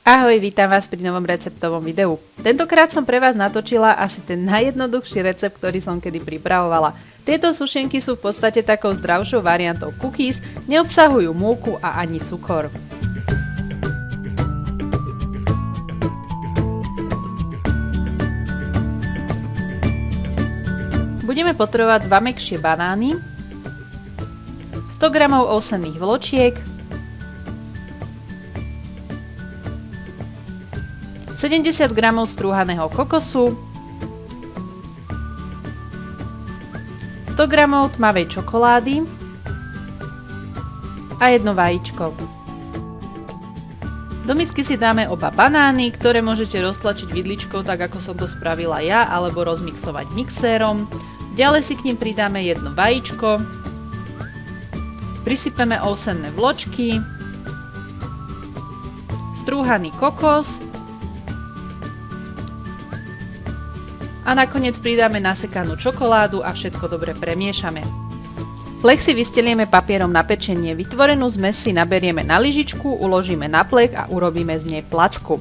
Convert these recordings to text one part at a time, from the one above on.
Ahoj, vítam vás pri novom receptovom videu. Tentokrát som pre vás natočila asi ten najjednoduchší recept, ktorý som kedy pripravovala. Tieto sušenky sú v podstate takou zdravšou variantou cookies, neobsahujú múku a ani cukor. Budeme potrebovať 2 mäkšie banány, 100 g ovsených vločiek, 70 g strúhaného kokosu, 100 g tmavej čokolády a jedno vajíčko. Do misky si dáme oba banány, ktoré môžete roztlačiť vidličkou, tak ako som to spravila ja, alebo rozmixovať mixérom. Ďalej si k nim pridáme jedno vajíčko, prisypeme ovsenné vločky, strúhaný kokos a nakoniec pridáme nasekanú čokoládu a všetko dobre premiešame. Plech si vystelieme papierom na pečenie, vytvorenú zmes si naberieme na lyžičku, uložíme na plech a urobíme z nej placku.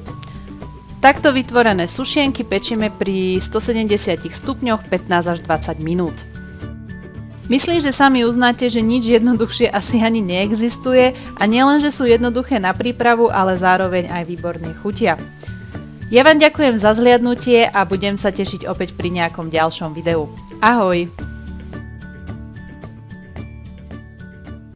Takto vytvorené sušienky pečieme pri 170 stupňoch 15 až 20 minút. Myslím, že sami uznáte, že nič jednoduchšie asi ani neexistuje a nielen, že sú jednoduché na prípravu, ale zároveň aj výborne chutia. Ja vám ďakujem za zhliadnutie a budem sa tešiť opäť pri nejakom ďalšom videu. Ahoj!